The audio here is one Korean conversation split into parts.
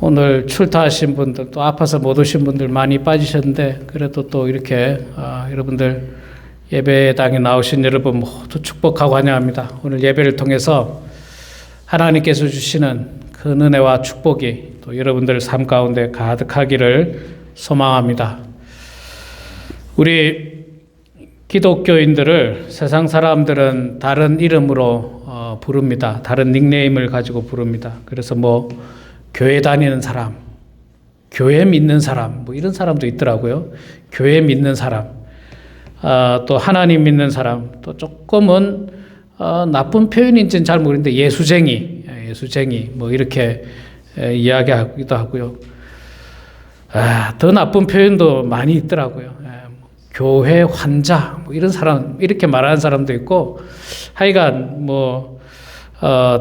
오늘 출타하신 분들, 또 아파서 못 오신 분들 많이 빠지셨는데, 그래도 또 이렇게 여러분들 예배당에 나오신 여러분 모두 축복하고 환영합니다. 오늘 예배를 통해서 하나님께서 주시는 그 은혜와 축복이 또 여러분들 삶 가운데 가득하기를 소망합니다. 우리 기독교인들을 세상 사람들은 다른 이름으로 부릅니다. 다른 닉네임을 가지고 부릅니다. 그래서 교회 다니는 사람, 교회 믿는 사람, 이런 사람도 있더라고요. 교회 믿는 사람, 또 하나님 믿는 사람, 또 조금은 나쁜 표현인지는 잘 모르겠는데 예수쟁이 이렇게 이야기하기도 하고요. 더 나쁜 표현도 많이 있더라고요. 교회 환자 이런 사람 이렇게 말하는 사람도 있고, 하여간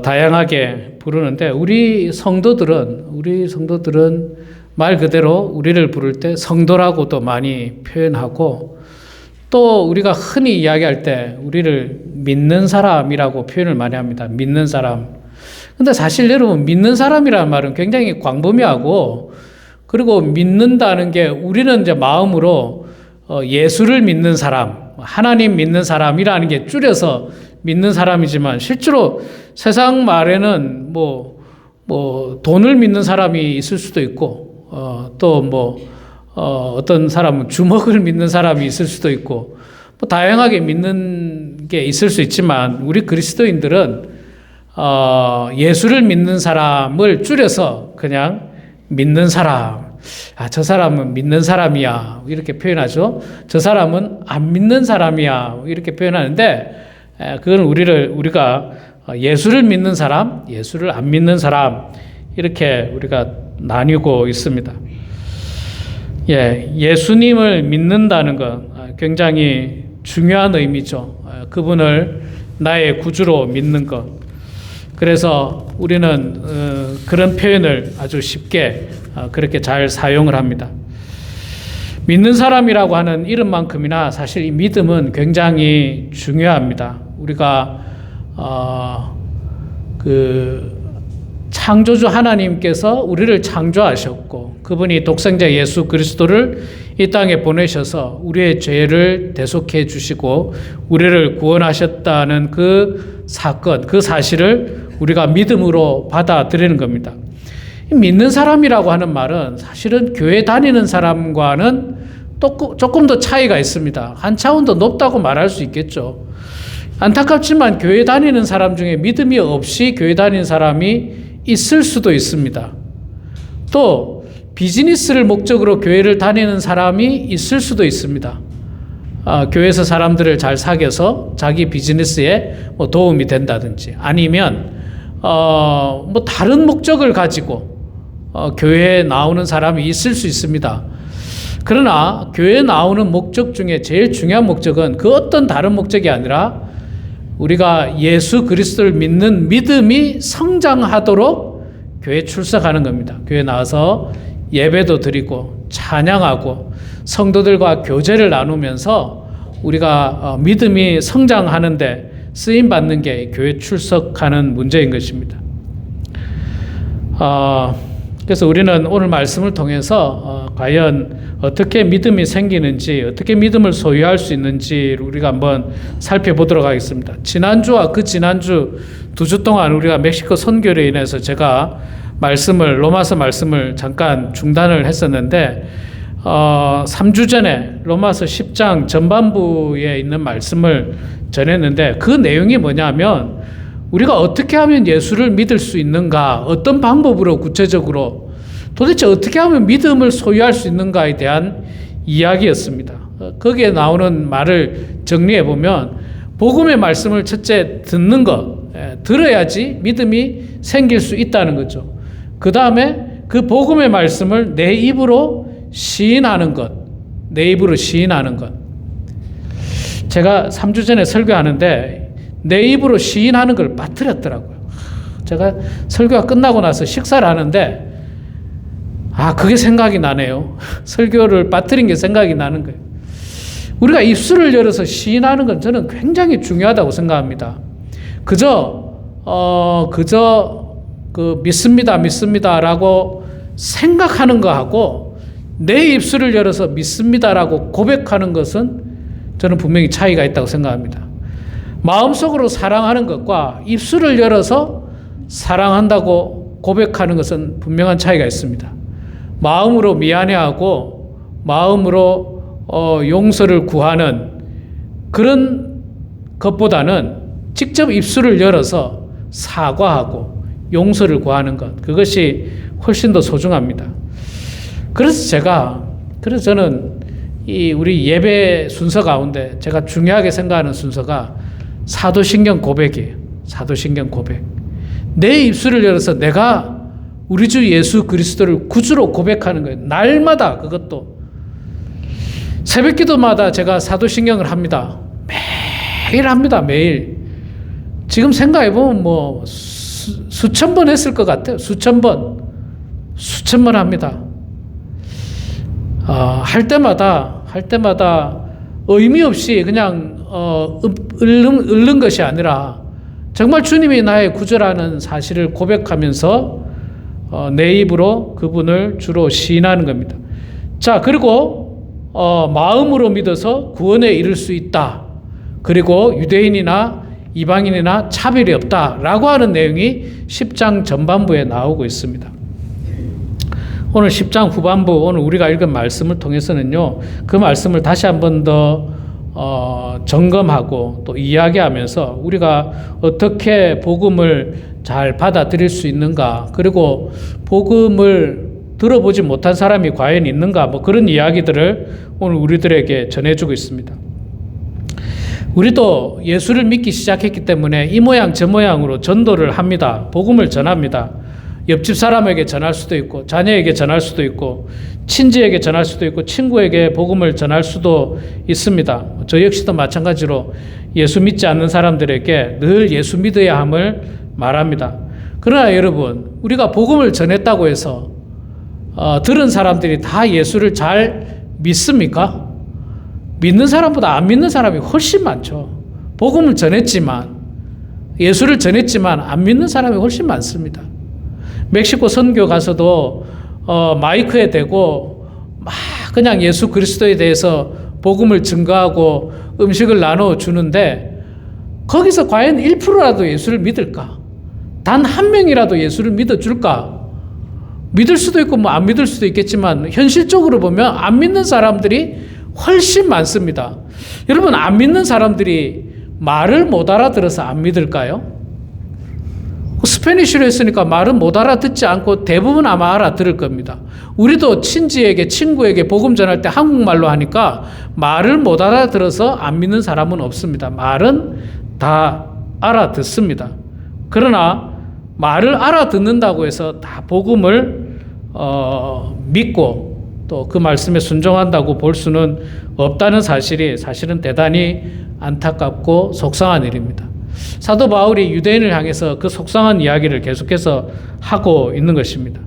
다양하게 부르는데 우리 성도들은 말 그대로 우리를 부를 때 성도라고도 많이 표현하고, 또 우리가 흔히 이야기할 때 우리를 믿는 사람이라고 표현을 많이 합니다. 믿는 사람. 근데 사실 여러분, 믿는 사람이라는 말은 굉장히 광범위하고, 그리고 믿는다는 게 우리는 이제 마음으로 예수를 믿는 사람, 하나님 믿는 사람이라는 게 줄여서 믿는 사람이지만, 실제로 세상 말에는 돈을 믿는 사람이 있을 수도 있고, 어떤 사람은 주먹을 믿는 사람이 있을 수도 있고, 다양하게 믿는 게 있을 수 있지만, 우리 그리스도인들은 예수를 믿는 사람을 줄여서 그냥 믿는 사람, 저 사람은 믿는 사람이야 이렇게 표현하죠. 저 사람은 안 믿는 사람이야 이렇게 표현하는데, 그건 우리가 예수를 믿는 사람, 예수를 안 믿는 사람 이렇게 우리가 나뉘고 있습니다. 예수님을 믿는다는 건 굉장히 중요한 의미죠. 그분을 나의 구주로 믿는 것. 그래서 우리는 그런 표현을 아주 쉽게 그렇게 잘 사용을 합니다. 믿는 사람이라고 하는 이름만큼이나 사실 이 믿음은 굉장히 중요합니다. 우리가 창조주 하나님께서 우리를 창조하셨고, 그분이 독생자 예수 그리스도를 이 땅에 보내셔서 우리의 죄를 대속해 주시고 우리를 구원하셨다는 그 사건, 그 사실을 우리가 믿음으로 받아들이는 겁니다. 믿는 사람이라고 하는 말은 사실은 교회 다니는 사람과는 조금 더 차이가 있습니다. 한 차원 더 높다고 말할 수 있겠죠. 안타깝지만 교회 다니는 사람 중에 믿음이 없이 교회 다니는 사람이 있을 수도 있습니다. 또 비즈니스를 목적으로 교회를 다니는 사람이 있을 수도 있습니다. 교회에서 사람들을 잘 사귀어서 자기 비즈니스에 도움이 된다든지, 아니면 다른 목적을 가지고 교회에 나오는 사람이 있을 수 있습니다. 그러나 교회에 나오는 목적 중에 제일 중요한 목적은 그 어떤 다른 목적이 아니라 우리가 예수 그리스도를 믿는 믿음이 성장하도록 교회에 출석하는 겁니다. 교회에 나와서 예배도 드리고 찬양하고 성도들과 교제를 나누면서 우리가 믿음이 성장하는데 쓰임받는 게 교회 출석하는 문제인 것입니다. 그래서 우리는 오늘 말씀을 통해서 과연 어떻게 믿음이 생기는지, 어떻게 믿음을 소유할 수 있는지 우리가 한번 살펴보도록 하겠습니다. 지난주와 그 지난주 2주 동안 우리가 멕시코 선교로 인해서 제가 로마서 말씀을 잠깐 중단을 했었는데, 3주 전에 로마서 10장 전반부에 있는 말씀을 전했는데, 그 내용이 뭐냐면 우리가 어떻게 하면 예수를 믿을 수 있는가, 어떤 방법으로 구체적으로 도대체 어떻게 하면 믿음을 소유할 수 있는가에 대한 이야기였습니다. 거기에 나오는 말을 정리해 보면, 복음의 말씀을 첫째 듣는 것, 들어야지 믿음이 생길 수 있다는 거죠. 그 다음에 그 복음의 말씀을 내 입으로 시인하는 것, 제가 3주 전에 설교하는데 내 입으로 시인하는 걸 빠뜨렸더라고요. 제가 설교가 끝나고 나서 식사를 하는데 그게 생각이 나네요. 설교를 빠뜨린 게 생각이 나는 거예요. 우리가 입술을 열어서 시인하는 건 저는 굉장히 중요하다고 생각합니다. 그저 믿습니다라고 생각하는 거하고 내 입술을 열어서 믿습니다라고 고백하는 것은 저는 분명히 차이가 있다고 생각합니다. 마음속으로 사랑하는 것과 입술을 열어서 사랑한다고 고백하는 것은 분명한 차이가 있습니다. 마음으로 미안해하고 마음으로 용서를 구하는 그런 것보다는 직접 입술을 열어서 사과하고 용서를 구하는 것, 그것이 훨씬 더 소중합니다. 그래서 저는 이 우리 예배 순서 가운데 제가 중요하게 생각하는 순서가 사도신경 고백이에요. 사도신경 고백. 내 입술을 열어서 내가 우리 주 예수 그리스도를 구주로 고백하는 거예요. 날마다 그것도. 새벽기도마다 제가 사도신경을 합니다. 매일 합니다. 매일. 지금 생각해보면 뭐 수천 번 했을 것 같아요. 수천 번 합니다. 할 때마다 의미 없이 그냥 읊는 것이 아니라 정말 주님이 나의 구주라는 사실을 고백하면서 내 입으로 그분을 주로 시인하는 겁니다. 자, 그리고 마음으로 믿어서 구원에 이를 수 있다. 그리고 유대인이나 이방인이나 차별이 없다라고 하는 내용이 10장 전반부에 나오고 있습니다. 오늘 10장 후반부, 오늘 우리가 읽은 말씀을 통해서는요, 그 말씀을 다시 한 번 더 점검하고 또 이야기하면서 우리가 어떻게 복음을 잘 받아들일 수 있는가, 그리고 복음을 들어보지 못한 사람이 과연 있는가, 뭐 그런 이야기들을 오늘 우리들에게 전해주고 있습니다. 우리도 예수를 믿기 시작했기 때문에 이 모양 저 모양으로 전도를 합니다. 복음을 전합니다. 옆집 사람에게 전할 수도 있고, 자녀에게 전할 수도 있고, 친지에게 전할 수도 있고, 친구에게 복음을 전할 수도 있습니다. 저 역시도 마찬가지로 예수 믿지 않는 사람들에게 늘 예수 믿어야 함을 말합니다. 그러나 여러분, 우리가 복음을 전했다고 해서 들은 사람들이 다 예수를 잘 믿습니까? 믿는 사람보다 안 믿는 사람이 훨씬 많죠. 복음을 전했지만, 예수를 전했지만 안 믿는 사람이 훨씬 많습니다. 멕시코 선교 가서도 마이크에 대고 막 그냥 예수 그리스도에 대해서 복음을 증거하고 음식을 나눠 주는데 거기서 과연 1%라도 예수를 믿을까? 단 한 명이라도 예수를 믿어줄까? 믿을 수도 있고 뭐 안 믿을 수도 있겠지만 현실적으로 보면 안 믿는 사람들이 훨씬 많습니다. 여러분, 안 믿는 사람들이 말을 못 알아들어서 안 믿을까요? 스페니쉬로 했으니까 말은 못 알아듣지 않고 대부분 아마 알아들을 겁니다. 우리도 친지에게, 친구에게 복음 전할 때 한국말로 하니까 말을 못 알아들어서 안 믿는 사람은 없습니다. 말은 다 알아듣습니다. 그러나 말을 알아듣는다고 해서 다 복음을 믿고 또 그 말씀에 순종한다고 볼 수는 없다는 사실이 사실은 대단히 안타깝고 속상한 일입니다. 사도 바울이 유대인을 향해서 그 속상한 이야기를 계속해서 하고 있는 것입니다.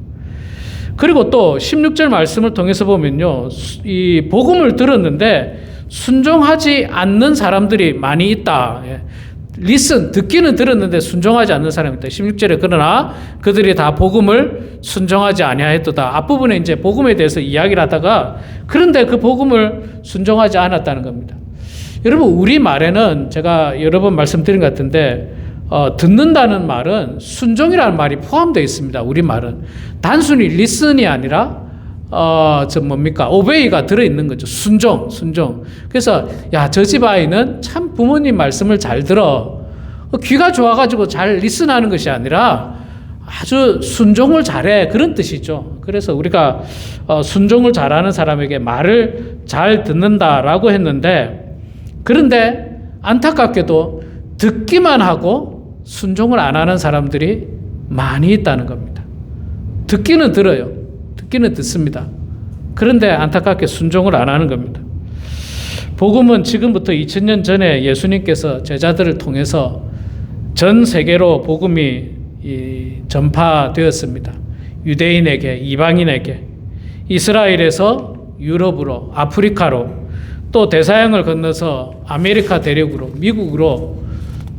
그리고 또 16절 말씀을 통해서 보면요, 이 복음을 들었는데 순종하지 않는 사람들이 많이 있다. listen, 듣기는 들었는데 순종하지 않는 사람이 있다. 16절에 그러나 그들이 다 복음을 순종하지 아니하였도다. 앞부분에 이제 복음에 대해서 이야기를 하다가 그런데 그 복음을 순종하지 않았다는 겁니다. 여러분, 우리 말에는 제가 여러 번 말씀드린 것 같은데 듣는다는 말은 순종이라는 말이 포함되어 있습니다. 우리 말은 단순히 listen이 아니라 obey가 들어있는 거죠. 순종. 그래서 저 집 아이는 참 부모님 말씀을 잘 들어. 귀가 좋아가지고 잘 listen하는 것이 아니라 아주 순종을 잘해, 그런 뜻이죠. 그래서 우리가 순종을 잘하는 사람에게 말을 잘 듣는다라고 했는데, 그런데 안타깝게도 듣기만 하고 순종을 안 하는 사람들이 많이 있다는 겁니다. 듣기는 들어요. 듣기는 듣습니다. 그런데 안타깝게 순종을 안 하는 겁니다. 복음은 지금부터 2000년 전에 예수님께서 제자들을 통해서 전 세계로 복음이 전파되었습니다. 유대인에게, 이방인에게, 이스라엘에서 유럽으로, 아프리카로, 또 대서양을 건너서 아메리카 대륙으로, 미국으로,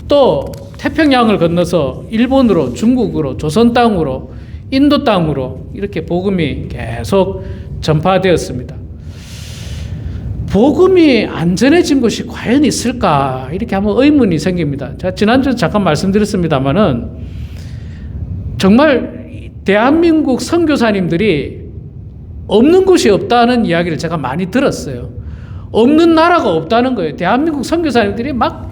또 태평양을 건너서 일본으로, 중국으로, 조선 땅으로 인도 땅으로 이렇게 복음이 계속 전파되었습니다. 복음이 안전해진 곳이 과연 있을까? 이렇게 한번 의문이 생깁니다. 제가 지난주에 잠깐 말씀드렸습니다만은 정말 대한민국 선교사님들이 없는 곳이 없다는 이야기를 제가 많이 들었어요. 없는 나라가 없다는 거예요. 대한민국 선교사님들이 막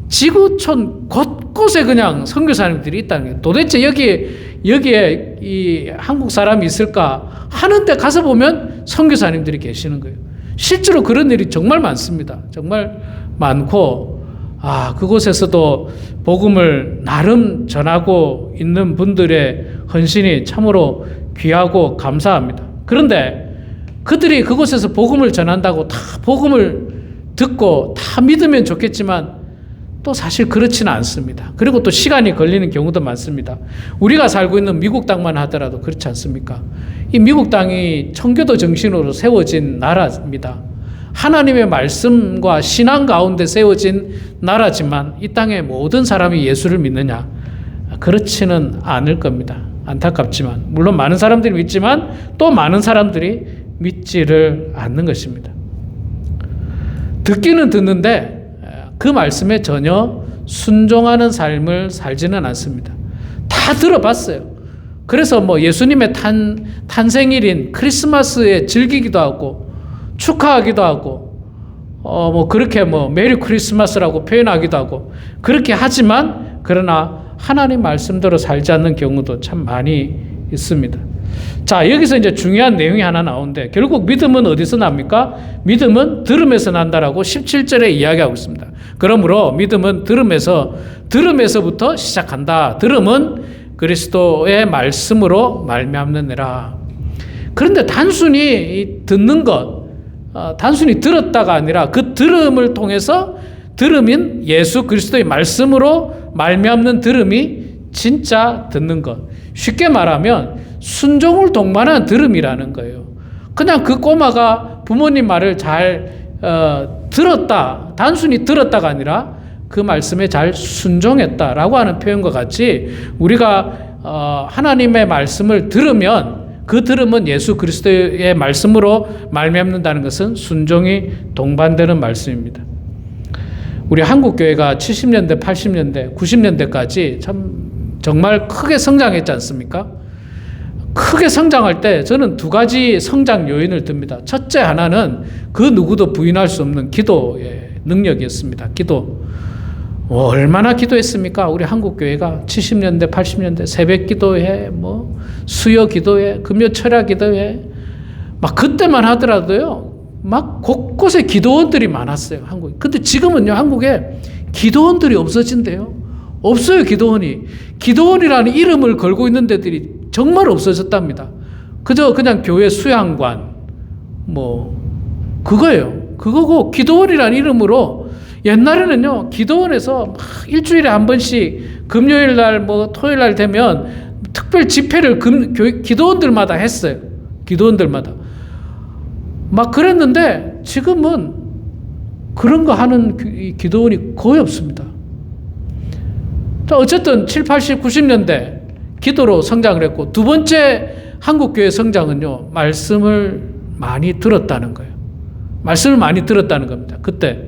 지구촌 곳곳에 그냥 선교사님들이 있다는 거예요. 도대체 여기에 이 한국 사람이 있을까 하는데 가서 보면 선교사님들이 계시는 거예요. 실제로 그런 일이 정말 많습니다. 정말 많고, 그곳에서도 복음을 나름 전하고 있는 분들의 헌신이 참으로 귀하고 감사합니다. 그런데 그들이 그곳에서 복음을 전한다고 다 복음을 듣고 다 믿으면 좋겠지만 또 사실 그렇지는 않습니다. 그리고 또 시간이 걸리는 경우도 많습니다. 우리가 살고 있는 미국 땅만 하더라도 그렇지 않습니까? 이 미국 땅이 청교도 정신으로 세워진 나라입니다. 하나님의 말씀과 신앙 가운데 세워진 나라지만 이 땅의 모든 사람이 예수를 믿느냐? 그렇지는 않을 겁니다. 안타깝지만. 물론 많은 사람들이 믿지만 또 많은 사람들이 믿지를 않는 것입니다. 듣기는 듣는데 그 말씀에 전혀 순종하는 삶을 살지는 않습니다. 다 들어봤어요. 그래서 예수님의 탄생일인 크리스마스에 즐기기도 하고 축하하기도 하고 그렇게 메리 크리스마스라고 표현하기도 하고 그렇게 하지만 그러나 하나님 말씀대로 살지 않는 경우도 참 많이 있습니다. 자, 여기서 이제 중요한 내용이 하나 나오는데 결국 믿음은 어디서 납니까? 믿음은 들음에서 난다라고 17절에 이야기하고 있습니다. 그러므로 믿음은 들음에서부터 시작한다. 들음은 그리스도의 말씀으로 말미암느니라. 그런데 단순히 듣는 것, 단순히 들었다가 아니라 그 들음을 통해서 들음인 예수 그리스도의 말씀으로 말미암는 들음이 진짜 듣는 것. 쉽게 말하면 순종을 동반한 들음이라는 거예요. 그냥 그 꼬마가 부모님 말을 잘 들었다, 단순히 들었다가 아니라 그 말씀에 잘 순종했다라고 하는 표현과 같이 우리가 하나님의 말씀을 들으면 그 들음은 예수 그리스도의 말씀으로 말미암는다는 것은 순종이 동반되는 말씀입니다. 우리 한국교회가 70년대, 80년대, 90년대까지 정말 크게 성장했지 않습니까? 크게 성장할 때 저는 두 가지 성장 요인을 듭니다. 첫째 하나는 그 누구도 부인할 수 없는 기도의 능력이었습니다. 기도. 얼마나 기도했습니까? 우리 한국교회가 70년대, 80년대 새벽 기도회, 수요 기도회, 금요 철야 기도회, 막 그때만 하더라도요, 막 곳곳에 기도원들이 많았어요, 한국에. 근데 지금은요, 한국에 기도원들이 없어진대요. 없어요, 기도원이. 기도원이라는 이름을 걸고 있는 데들이 정말 없어졌답니다. 그저 그냥 교회 수양관, 그거예요. 그거고, 기도원이라는 이름으로 옛날에는요, 기도원에서 막 일주일에 한 번씩 금요일 날, 토요일 날 되면 특별 집회를 기도원들마다 했어요. 기도원들마다. 막 그랬는데 지금은 그런 거 하는 기도원이 거의 없습니다. 자, 어쨌든 7, 80, 90년대 기도로 성장을 했고 두 번째 한국교회 성장은요, 말씀을 많이 들었다는 거예요. 말씀을 많이 들었다는 겁니다. 그때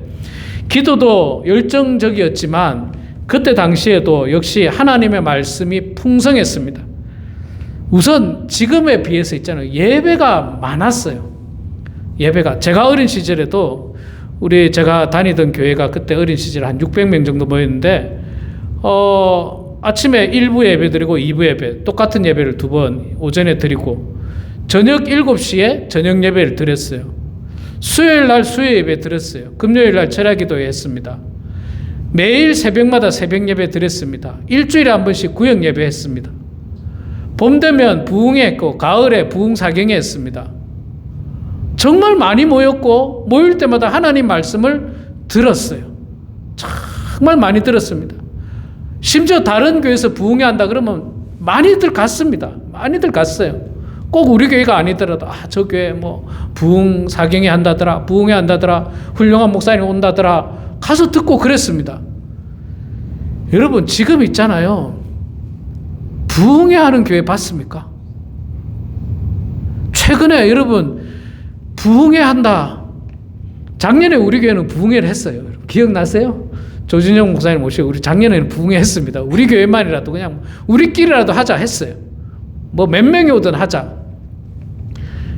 기도도 열정적이었지만 그때 당시에도 역시 하나님의 말씀이 풍성했습니다. 우선 지금에 비해서 있잖아요. 예배가 많았어요. 예배가. 제가 어린 시절에도 제가 다니던 교회가 그때 어린 시절에 한 600명 정도 모였는데 아침에 1부 예배 드리고 2부 예배 똑같은 예배를 2번 오전에 드리고 저녁 7시에 저녁 예배를 드렸어요. 수요일 날 수요 예배 드렸어요. 금요일 날 철야 기도회 했습니다. 매일 새벽마다 새벽 예배 드렸습니다. 일주일에 한 번씩 구역 예배 했습니다. 봄 되면 부흥회 했고 가을에 부흥 사경회 했습니다. 정말 많이 모였고 모일 때마다 하나님 말씀을 들었어요. 정말 많이 들었습니다. 심지어 다른 교회에서 부흥회 한다 그러면 많이들 갔습니다. 많이들 갔어요. 꼭 우리 교회가 아니더라도 저 교회 부흥 사경회 한다더라, 부흥회 한다더라, 훌륭한 목사님 온다더라 가서 듣고 그랬습니다. 여러분 지금 있잖아요. 부흥회 하는 교회 봤습니까? 최근에 여러분 부흥회 한다. 작년에 우리 교회는 부흥회를 했어요. 기억나세요? 조진영 목사님 모시고 우리 작년에는 부흥회 했습니다. 우리 교회만이라도 그냥 우리끼리라도 하자 했어요. 뭐 몇 명이 오든 하자.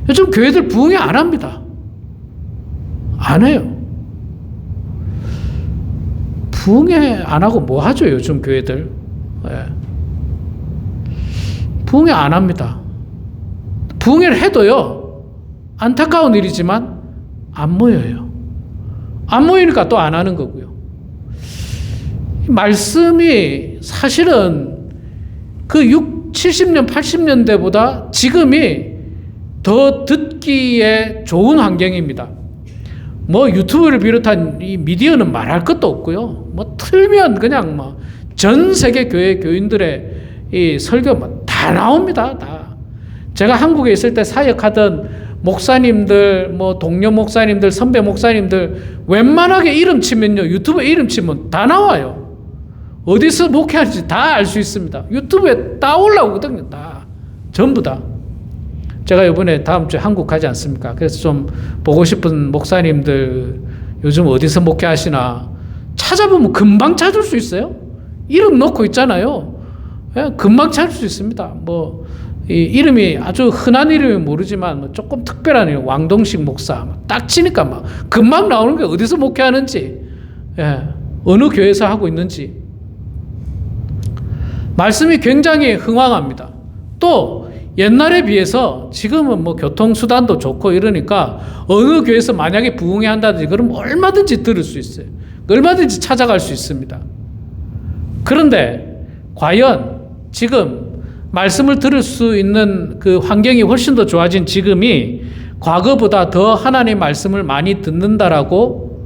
요즘 교회들 부흥회 안 합니다. 안 해요. 부흥회 안 하고 뭐 하죠, 요즘 교회들? 예. 부흥회 안 합니다. 부흥회를 해도요, 안타까운 일이지만 안 모여요. 안 모이니까 또 안 하는 거고요. 말씀이 사실은 그 70년, 80년대보다 지금이 더 듣기에 좋은 환경입니다. 뭐 유튜브를 비롯한 이 미디어는 말할 것도 없고요. 뭐 틀면 그냥 뭐 전 세계 교회 교인들의 이 설교 뭐 다 나옵니다. 다. 제가 한국에 있을 때 사역하던 목사님들, 뭐 동료 목사님들, 선배 목사님들 웬만하게 이름 치면요, 유튜브에 이름 치면 다 나와요. 어디서 목회하는지 다 알 수 있습니다. 유튜브에 다 올라오거든요. 다. 전부 다. 제가 이번에 다음 주에 한국 가지 않습니까? 그래서 좀 보고 싶은 목사님들 요즘 어디서 목회하시나 찾아보면 금방 찾을 수 있어요. 이름 넣고 있잖아요. 예, 금방 찾을 수 있습니다. 뭐 이 이름이 아주 흔한 이름은 모르지만 뭐 조금 특별한 이름, 왕동식 목사 딱 치니까 막 금방 나오는 게 어디서 목회하는지, 예, 어느 교회에서 하고 있는지. 말씀이 굉장히 흥황합니다. 또 옛날에 비해서 지금은 뭐 교통수단도 좋고 이러니까 어느 교회에서 만약에 부흥회 한다든지 그러면 얼마든지 들을 수 있어요. 얼마든지 찾아갈 수 있습니다. 그런데 과연 지금 말씀을 들을 수 있는 그 환경이 훨씬 더 좋아진 지금이 과거보다 더 하나님의 말씀을 많이 듣는다라고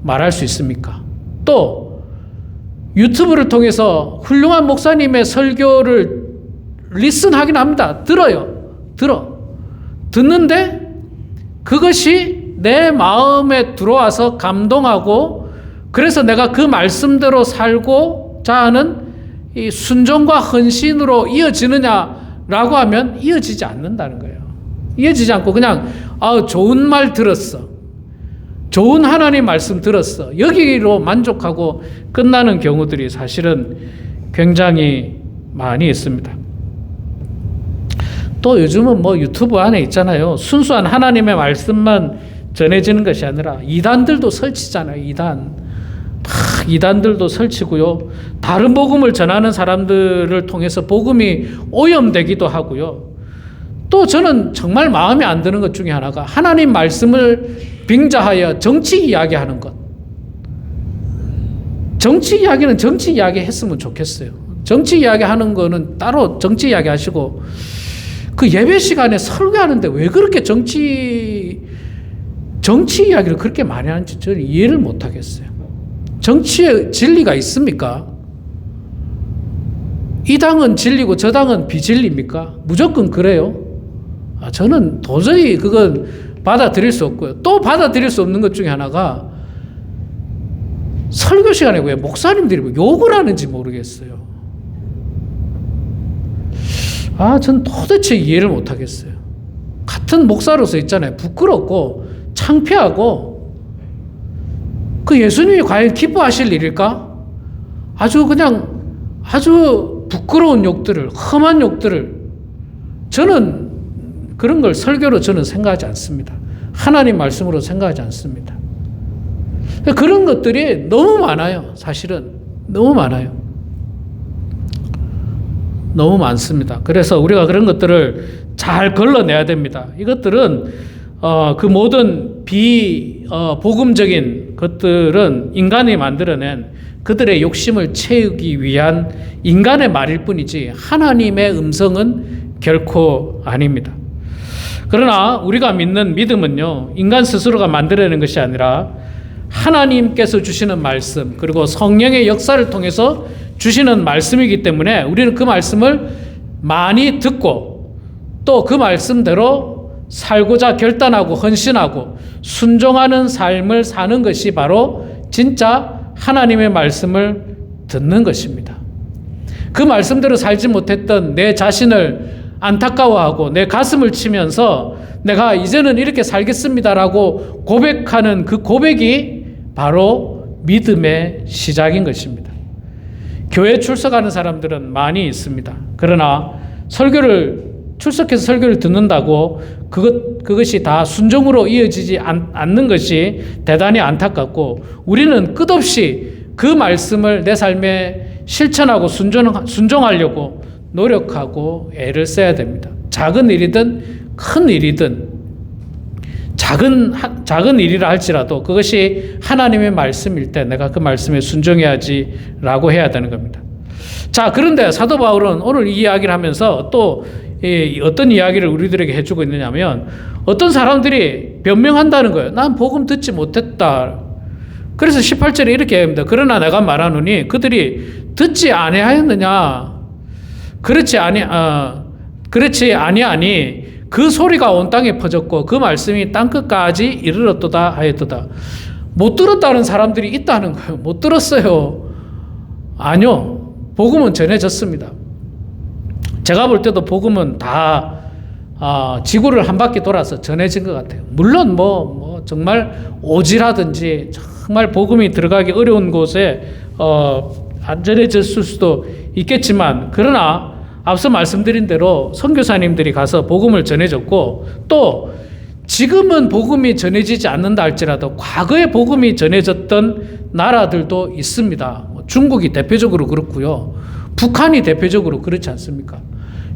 말할 수 있습니까? 또 유튜브를 통해서 훌륭한 목사님의 설교를 리슨하긴 합니다. 듣는데 그것이 내 마음에 들어와서 감동하고 그래서 내가 그 말씀대로 살고자 하는 이 순종과 헌신으로 이어지느냐라고 하면 이어지지 않는다는 거예요. 이어지지 않고 그냥 좋은 말 들었어. 좋은 하나님 말씀 들었어. 여기로 만족하고 끝나는 경우들이 사실은 굉장히 많이 있습니다. 또 요즘은 뭐 유튜브 안에 있잖아요. 순수한 하나님의 말씀만 전해지는 것이 아니라 이단들도 설치잖아요. 이단들도 설치고요. 다른 복음을 전하는 사람들을 통해서 복음이 오염되기도 하고요. 또 저는 정말 마음에 안 드는 것 중에 하나가 하나님 말씀을 빙자하여 정치 이야기하는 것. 정치 이야기는 정치 이야기 했으면 좋겠어요. 정치 이야기 하는 거는 따로 정치 이야기 하시고 그 예배 시간에 설교하는데 왜 그렇게 정치 이야기를 그렇게 많이 하는지 저는 이해를 못 하겠어요. 정치에 진리가 있습니까? 이 당은 진리고 저 당은 비진리입니까? 무조건 그래요? 저는 도저히 그건 받아들일 수 없고요. 또 받아들일 수 없는 것 중에 하나가 설교 시간에 왜 목사님들이 욕을 하는지 모르겠어요. 전 도대체 이해를 못 하겠어요. 같은 목사로서 있잖아요. 부끄럽고 창피하고 그 예수님이 과연 기뻐하실 일일까? 아주 부끄러운 욕들을, 험한 욕들을 저는 그런 걸 설교로 저는 생각하지 않습니다. 하나님 말씀으로 생각하지 않습니다. 그런 것들이 너무 많아요. 사실은 너무 많아요. 너무 많습니다. 그래서 우리가 그런 것들을 잘 걸러내야 됩니다. 이것들은 그 모든 복음적인 것들은 인간이 만들어낸 그들의 욕심을 채우기 위한 인간의 말일 뿐이지 하나님의 음성은 결코 아닙니다. 그러나 우리가 믿는 믿음은요, 인간 스스로가 만들어내는 것이 아니라 하나님께서 주시는 말씀, 그리고 성령의 역사를 통해서 주시는 말씀이기 때문에 우리는 그 말씀을 많이 듣고 또 그 말씀대로 살고자 결단하고 헌신하고 순종하는 삶을 사는 것이 바로 진짜 하나님의 말씀을 듣는 것입니다. 그 말씀대로 살지 못했던 내 자신을 안타까워하고 내 가슴을 치면서 내가 이제는 이렇게 살겠습니다라고 고백하는 그 고백이 바로 믿음의 시작인 것입니다. 교회 출석하는 사람들은 많이 있습니다. 그러나 출석해서 설교를 듣는다고 그것이 다 순종으로 이어지지 않는 것이 대단히 안타깝고, 우리는 끝없이 그 말씀을 내 삶에 실천하고 순종하려고 노력하고 애를 써야 됩니다. 작은 일이든 큰 일이든, 작은 일이라 할지라도 그것이 하나님의 말씀일 때 내가 그 말씀에 순종해야지라고 해야 되는 겁니다. 자, 그런데 사도 바울은 오늘 이 이야기를 하면서 또 어떤 이야기를 우리들에게 해주고 있느냐면, 어떤 사람들이 변명한다는 거예요. 난 복음 듣지 못했다. 그래서 18절에 이렇게 합니다. 그러나 내가 말하노니 그들이 듣지 아니하였느냐. 그렇지 아니하니 그 소리가 온 땅에 퍼졌고 그 말씀이 땅끝까지 이르렀도다 하였도다. 못 들었다는 사람들이 있다는 거예요. 못 들었어요. 아니요. 복음은 전해졌습니다. 제가 볼 때도 복음은 다 지구를 한 바퀴 돌아서 전해진 것 같아요. 물론 정말 오지라든지 정말 복음이 들어가기 어려운 곳에 안 전해졌을 수도 있겠지만, 그러나 앞서 말씀드린 대로 선교사님들이 가서 복음을 전해줬고, 또 지금은 복음이 전해지지 않는다 할지라도 과거에 복음이 전해졌던 나라들도 있습니다. 중국이 대표적으로 그렇고요. 북한이 대표적으로 그렇지 않습니까?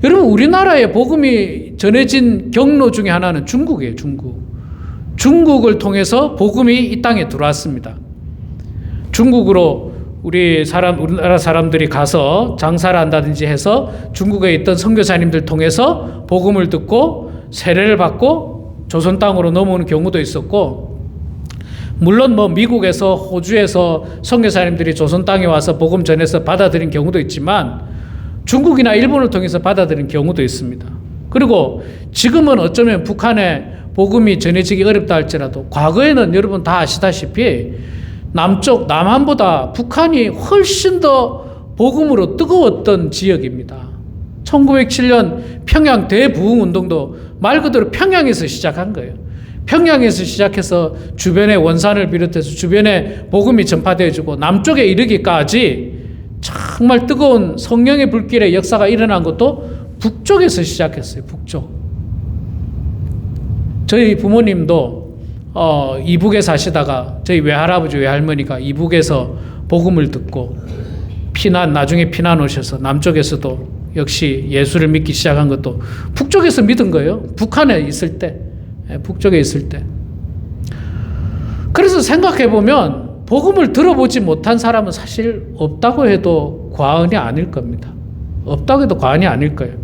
여러분, 우리나라에 복음이 전해진 경로 중에 하나는 중국이에요. 중국을 통해서 복음이 이 땅에 들어왔습니다. 중국으로 우리나라 사람들이 가서 장사를 한다든지 해서 중국에 있던 선교사님들 통해서 복음을 듣고 세례를 받고 조선 땅으로 넘어오는 경우도 있었고, 물론 미국에서 호주에서 선교사님들이 조선 땅에 와서 복음 전해서 받아들인 경우도 있지만, 중국이나 일본을 통해서 받아들인 경우도 있습니다. 그리고 지금은 어쩌면 북한에 복음이 전해지기 어렵다 할지라도 과거에는 여러분 다 아시다시피 남한보다 북한이 훨씬 더 복음으로 뜨거웠던 지역입니다. 1907년 평양 대부흥운동도 말 그대로 평양에서 시작한 거예요. 평양에서 시작해서 주변의 원산을 비롯해서 주변에 복음이 전파되어지고 남쪽에 이르기까지 정말 뜨거운 성령의 불길의 역사가 일어난 것도 북쪽에서 시작했어요. 북쪽. 저희 부모님도 이북에 사시다가 저희 외할아버지 외할머니가 이북에서 복음을 듣고 나중에 피난 오셔서 남쪽에서도 역시 예수를 믿기 시작한 것도 북쪽에서 믿은 거예요. 북한에 있을 때, 북쪽에 있을 때. 그래서 생각해 보면 복음을 들어보지 못한 사람은 사실 없다고 해도 과언이 아닐 겁니다. 없다고 해도 과언이 아닐 거예요.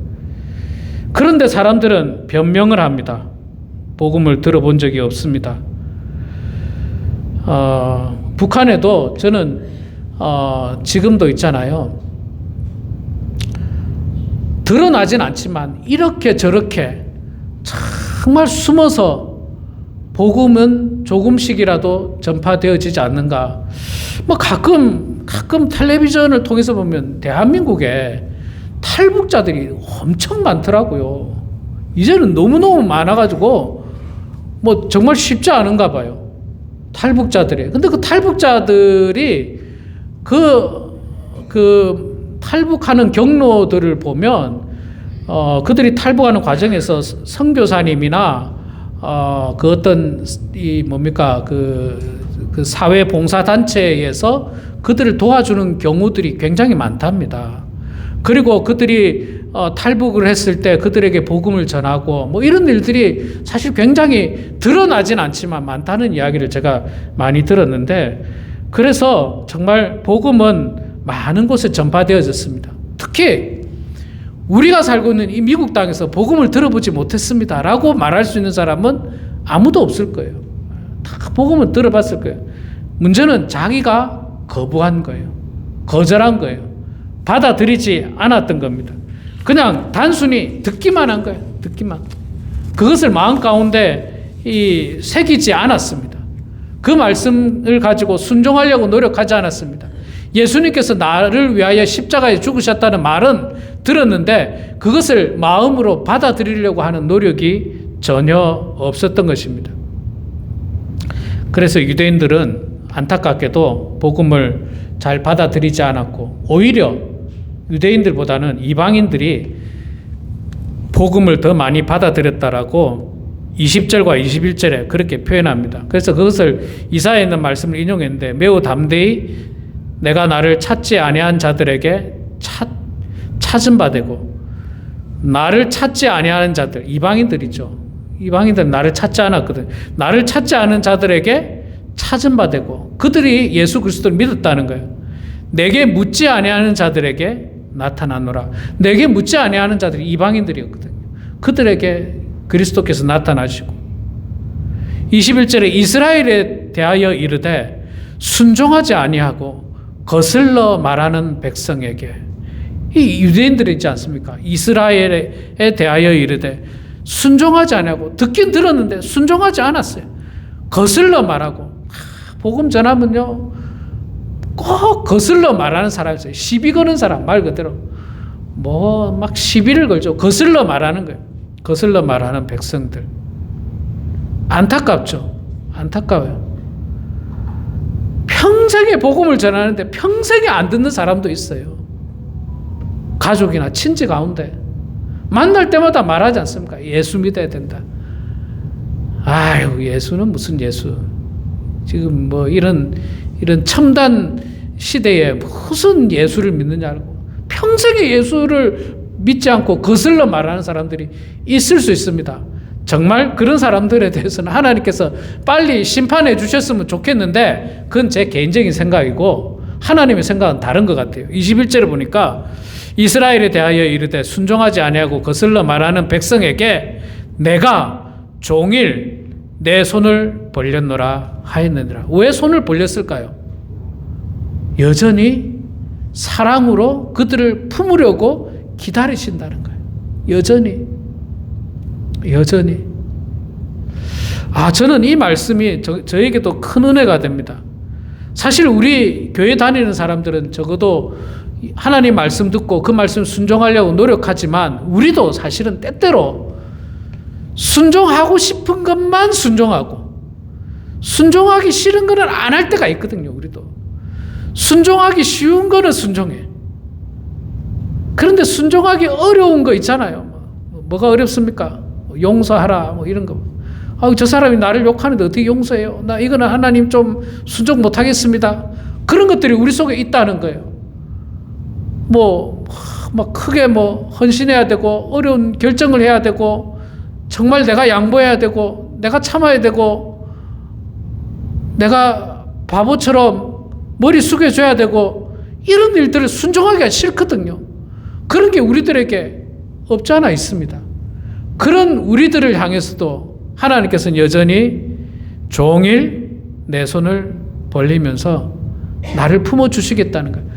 그런데 사람들은 변명을 합니다. 복음을 들어본 적이 없습니다. 북한에도 저는 지금도 있잖아요. 드러나진 않지만 이렇게 저렇게 정말 숨어서 복음은 조금씩이라도 전파되어지지 않는가. 가끔 텔레비전을 통해서 보면 대한민국에 탈북자들이 엄청 많더라고요. 이제는 너무너무 많아가지고 정말 쉽지 않은가 봐요. 탈북자들이. 근데 그 탈북자들이 탈북하는 경로들을 보면 그들이 탈북하는 과정에서 선교사님이나 어떤 그 사회 봉사 단체에서 그들을 도와주는 경우들이 굉장히 많답니다. 그리고 그들이 탈북을 했을 때 그들에게 복음을 전하고 이런 일들이 사실 굉장히 드러나진 않지만 많다는 이야기를 제가 많이 들었는데, 그래서 정말 복음은 많은 곳에 전파되어졌습니다. 특히 우리가 살고 있는 이 미국 땅에서 복음을 들어보지 못했습니다 라고 말할 수 있는 사람은 아무도 없을 거예요. 다 복음을 들어봤을 거예요. 문제는 자기가 거부한 거예요. 거절한 거예요. 받아들이지 않았던 겁니다. 그냥 단순히 듣기만 한 거예요. 듣기만. 그것을 마음 가운데 새기지 않았습니다. 그 말씀을 가지고 순종하려고 노력하지 않았습니다. 예수님께서 나를 위하여 십자가에 죽으셨다는 말은 들었는데 그것을 마음으로 받아들이려고 하는 노력이 전혀 없었던 것입니다. 그래서 유대인들은 안타깝게도 복음을 잘 받아들이지 않았고 오히려 유대인들보다는 이방인들이 복음을 더 많이 받아들였다라고 20절과 21절에 그렇게 표현합니다. 그래서 그것을 이사야에 있는 말씀을 인용했는데 매우 담대히 내가 나를 찾지 아니한 자들에게 찾은 바 되고 나를 찾지 아니하는 자들, 이방인들이죠. 이방인들은 나를 찾지 않았거든. 나를 찾지 않은 자들에게 찾은 바 되고 그들이 예수 그리스도를 믿었다는 거예요. 내게 묻지 아니하는 자들에게 나타나노라. 내게 묻지 아니하는 자들이 이방인들이었거든요. 그들에게 그리스도께서 나타나시고 21절에 이스라엘에 대하여 이르되 순종하지 아니하고 거슬러 말하는 백성에게, 이 유대인들이 있지 않습니까? 이스라엘에 대하여 이르되 순종하지 아니하고, 듣긴 들었는데 순종하지 않았어요. 거슬러 말하고. 복음 전하면요 꼭 거슬러 말하는 사람이 있어요. 시비 거는 사람, 말 그대로 뭐 막 시비를 걸죠. 거슬러 말하는 거예요. 거슬러 말하는 백성들. 안타깝죠. 안타까워요. 평생에 복음을 전하는데 평생에 안 듣는 사람도 있어요. 가족이나 친지 가운데 만날 때마다 말하지 않습니까? 예수 믿어야 된다. 아유, 예수는 무슨 예수. 지금 뭐 이런 첨단 시대에 무슨 예수를 믿느냐고. 평생에 예수를 믿지 않고 거슬러 말하는 사람들이 있을 수 있습니다. 정말 그런 사람들에 대해서는 하나님께서 빨리 심판해 주셨으면 좋겠는데 그건 제 개인적인 생각이고 하나님의 생각은 다른 것 같아요. 21절에 보니까 이스라엘에 대하여 이르되 순종하지 아니하고 거슬러 말하는 백성에게 내가 종일 내 손을 벌렸노라 하였느니라. 왜 손을 벌렸을까요? 여전히 사랑으로 그들을 품으려고 기다리신다는 거예요. 여전히. 저는 이 말씀이 저에게도 큰 은혜가 됩니다. 사실 우리 교회 다니는 사람들은 적어도 하나님 말씀 듣고 그 말씀 순종하려고 노력하지만 우리도 사실은 때때로 순종하고 싶은 것만 순종하고 순종하기 싫은 거는 안 할 때가 있거든요. 우리도 순종하기 쉬운 거는 순종해. 그런데 순종하기 어려운 거 있잖아요. 뭐가 어렵습니까? 용서하라 뭐 이런 거. 저 사람이 나를 욕하는데 어떻게 용서해요? 나 이거는 하나님 좀 순종 못하겠습니다. 그런 것들이 우리 속에 있다는 거예요. 막 크게 헌신해야 되고 어려운 결정을 해야 되고 정말 내가 양보해야 되고 내가 참아야 되고 내가 바보처럼 머리 숙여줘야 되고 이런 일들을 순종하기가 싫거든요. 그런 게 우리들에게 없지 않아 있습니다. 그런 우리들을 향해서도 하나님께서는 여전히 종일 내 손을 벌리면서 나를 품어주시겠다는 거예요.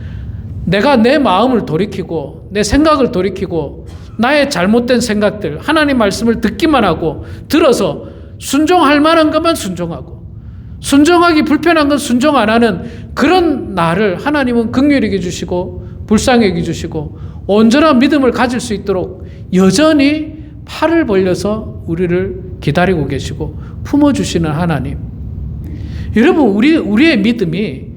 내가 내 마음을 돌이키고 내 생각을 돌이키고 나의 잘못된 생각들, 하나님 말씀을 듣기만 하고 들어서 순종할 만한 것만 순종하고 순종하기 불편한 건 순종 안 하는 그런 나를 하나님은 긍휼히 여겨주시고 불쌍히 여겨주시고 온전한 믿음을 가질 수 있도록 여전히 팔을 벌려서 우리를 기다리고 계시고 품어주시는 하나님. 여러분, 우리의 믿음이,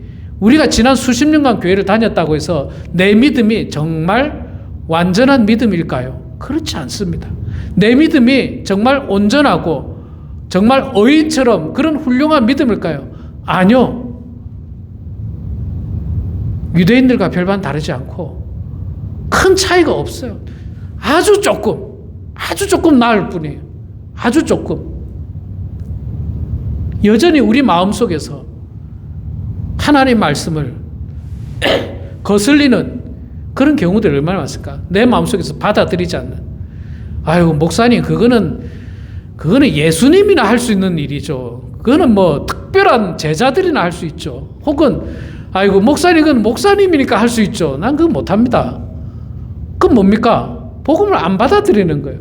우리가 지난 수십 년간 교회를 다녔다고 해서 내 믿음이 정말 완전한 믿음일까요? 그렇지 않습니다. 내 믿음이 정말 온전하고 정말 어인처럼 그런 훌륭한 믿음일까요? 아니요. 유대인들과 별반 다르지 않고 큰 차이가 없어요. 아주 조금 나을 뿐이에요. 아주 조금. 여전히 우리 마음속에서 하나님 말씀을 거슬리는 그런 경우들이 얼마나 많습니까? 내 마음속에서 받아들이지 않는. 목사님, 그거는 예수님이나 할 수 있는 일이죠. 그거는 특별한 제자들이나 할 수 있죠. 혹은, 목사님, 그건 목사님이니까 할 수 있죠. 난 그거 못합니다. 그건 뭡니까? 복음을 안 받아들이는 거예요.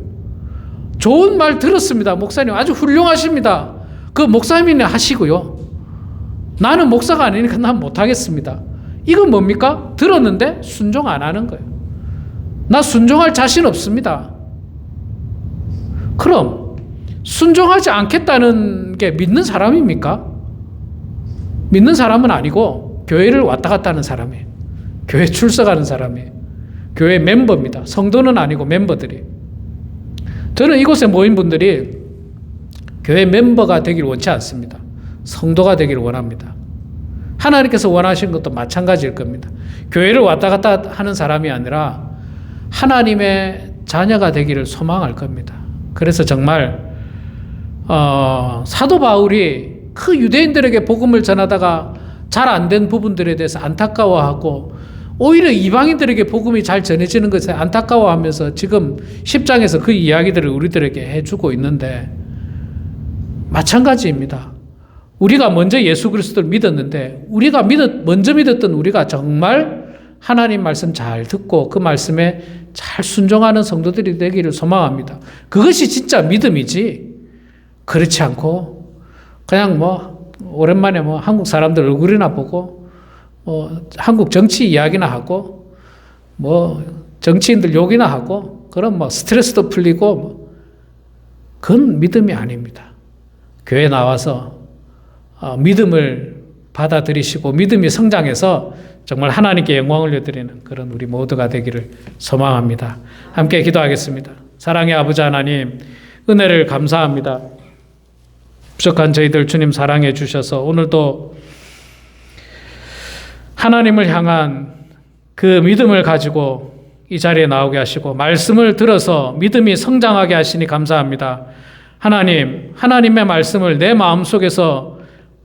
좋은 말 들었습니다. 목사님 아주 훌륭하십니다. 그 목사님이나 하시고요. 나는 목사가 아니니까 난 못하겠습니다. 이건 뭡니까? 들었는데 순종 안 하는 거예요. 나 순종할 자신 없습니다. 그럼 순종하지 않겠다는 게 믿는 사람입니까? 믿는 사람은 아니고 교회를 왔다 갔다 하는 사람이에요. 교회 출석하는 사람이에요. 교회 멤버입니다. 성도는 아니고 멤버들이. 저는 이곳에 모인 분들이 교회 멤버가 되길 원치 않습니다. 성도가 되기를 원합니다. 하나님께서 원하시는 것도 마찬가지일 겁니다. 교회를 왔다 갔다 하는 사람이 아니라 하나님의 자녀가 되기를 소망할 겁니다. 그래서 정말 사도 바울이 그 유대인들에게 복음을 전하다가 잘 안 된 부분들에 대해서 안타까워하고 오히려 이방인들에게 복음이 잘 전해지는 것에 안타까워하면서 지금 10장에서 그 이야기들을 우리들에게 해주고 있는데 마찬가지입니다. 우리가 먼저 예수 그리스도를 믿었는데 우리가 먼저 믿었던 우리가 정말 하나님 말씀 잘 듣고 그 말씀에 잘 순종하는 성도들이 되기를 소망합니다. 그것이 진짜 믿음이지 그렇지 않고 그냥 오랜만에 한국 사람들 얼굴이나 보고 한국 정치 이야기나 하고 정치인들 욕이나 하고 그럼 스트레스도 풀리고 그건 믿음이 아닙니다. 교회 나와서 믿음을 받아들이시고 믿음이 성장해서 정말 하나님께 영광을 올려드리는 그런 우리 모두가 되기를 소망합니다. 함께 기도하겠습니다. 사랑의 아버지 하나님, 은혜를 감사합니다. 부족한 저희들 주님 사랑해 주셔서 오늘도 하나님을 향한 그 믿음을 가지고 이 자리에 나오게 하시고 말씀을 들어서 믿음이 성장하게 하시니 감사합니다. 하나님, 하나님의 말씀을 내 마음속에서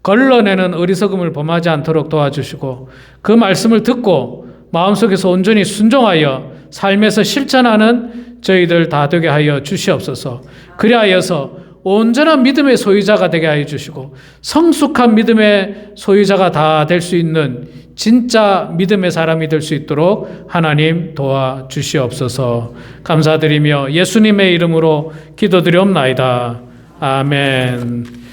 걸러내는 어리석음을 범하지 않도록 도와주시고 그 말씀을 듣고 마음속에서 온전히 순종하여 삶에서 실천하는 저희들 다 되게 하여 주시옵소서. 그리하여서 온전한 믿음의 소유자가 되게 하여 주시고 성숙한 믿음의 소유자가 다 될 수 있는 진짜 믿음의 사람이 될 수 있도록 하나님 도와주시옵소서. 감사드리며 예수님의 이름으로 기도드리옵나이다. 아멘.